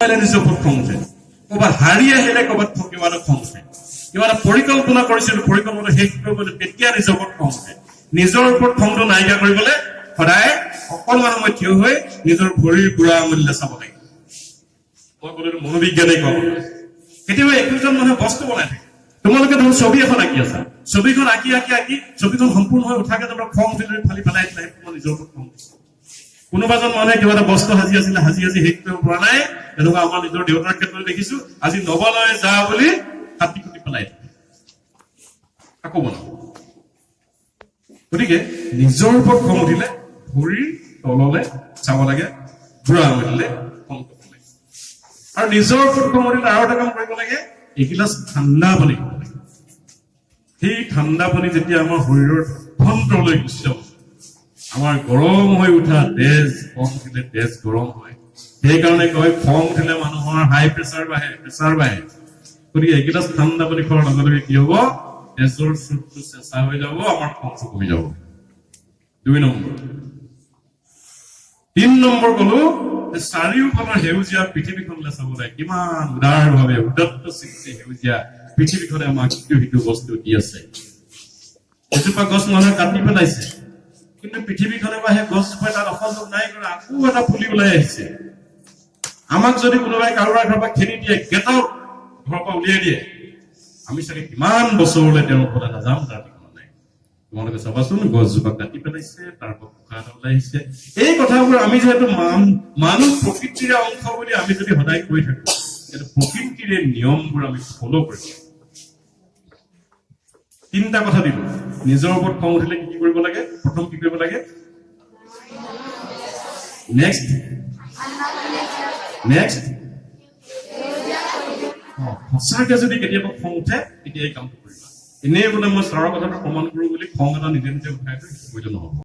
নিজৰ ওপৰত খং উঠে, ক'ৰবাত হাৰি আহিলে ক'ৰবাত কিবা এটা খং উঠে, কিবা এটা পৰিকল্পনা কৰিছিলো পৰিকল্পনা শেষ কৰিবলৈ তেতিয়া নিজৰ ওপৰত খং উঠে। নিজৰ ওপৰত খংটো নাইকিয়া কৰিবলৈ সদায় অকণমান সময় থিয় হৈ নিজৰ ভৰিৰ বুঢ়া আঙুলিলে চাব লাগে। মই ক'লো মনোবিজ্ঞানে কওঁ, কেতিয়াবা একোজন মানুহে বস্তু বনাই থাকে। তোমালোকে ধৰক ছবি এখন আঁকি আছা, ছবিখন আঁকি ছবিখন সম্পূৰ্ণ হৈ উঠাকে তোমাৰ খং উঠি ফালি পেলাই দিলে, তোমাৰ নিজৰ ওপৰত খং উঠিছে। কোনোবা এজন মানুহে কিবা এটা বস্তু সাজি শেষ কৰিব পৰা নাই, তেনেকুৱা আমাৰ নিজৰ দেউতাৰ ক্ষেত্ৰত দেখিছো, আজি নবনাই যা বুলি কাটি কুটি পেলাই দিয়ে, আকৌ বনাব। গতিকে নিজৰ ওপৰত খং উঠিলে ভৰিৰ তললে চাব লাগে, বুঢ়া আঙুলিলে খং কৰিব লাগে। আৰু নিজৰ ওপৰত খং উঠিলে আৰু এটা কাম কৰিব লাগে, এগিলাচ ঠাণ্ডা পানী খাব লাগে। সেই ঠাণ্ডা পানী যেতিয়া আমাৰ শৰীৰৰ অভ্যন্তৰলৈ গুচি যাব, আমাৰ গৰম হৈ উঠা তেজ, খং উঠিলে তেজ গৰম হয়। সেইকাৰণে কয় খং উঠিলে মানুহৰ হাই প্ৰেচাৰ বাঢ়ে। গতিকে এগিলাচ ঠাণ্ডা পানী খোৱাৰ লগে লগে কি হব, তেজৰ স্ৰোতটো চেঁচা হৈ যাব, আমাৰ খংটো কমি যাব। 2 নম্বৰ। 3 নম্বৰ কলো যে চাৰিওফালৰ সেউজীয়া পৃথিৱীখনলৈ চাব লাগে, কিমান উদাৰভাৱে উদাত্ত সৃষ্টি সেউজীয়া পৃথিৱীখনে আমাক সিটো বস্তু দি আছে। এজোপা গছ মানুহে কাটি পেলাইছে, কিন্তু পৃথিৱীখনে বা সেই গছজোপাই তাত অসন্তোষ নাই কৰা, আকৌ এটা পুলি ওলাই আহিছে। আমাক যদি কোনোবাই কাৰোবাৰ ঘৰৰ পৰা খেদি দিয়ে, গেটৰ ঘৰৰ পৰা উলিয়াই দিয়ে, আমি চাগে কিমান বছৰলৈ তেওঁৰ ওপৰলৈ নাযাম তাৰ ঠিকনা নাই। তোমালোকে চাবাচোন, গছজোপা কাটি পেলাইছে, তাৰ পৰা পোখা এটা ওলাই আহিছে। এই কথাবোৰ আমি যিহেতু মানুহ প্ৰকৃতিৰে অংশ বুলি আমি যদি সদায় কৈ থাকো, কিন্তু প্ৰকৃতিৰে নিয়মবোৰ আমি ফল' কৰিব। 3টা কথা দিলো। নিজৰ ওপৰত খং উঠিলে কি কৰিব লাগে? প্ৰথম কি কৰিব লাগে? নেক্সট সঁচাকে যদি কেতিয়াবা খং উঠে তেতিয়া এই কামটো কৰিবা। এনেই বোলে মই ছাৰৰ কথাটো প্ৰমাণ কৰো বুলি খং এটা নিজে উঠাই কৰিলে নহব।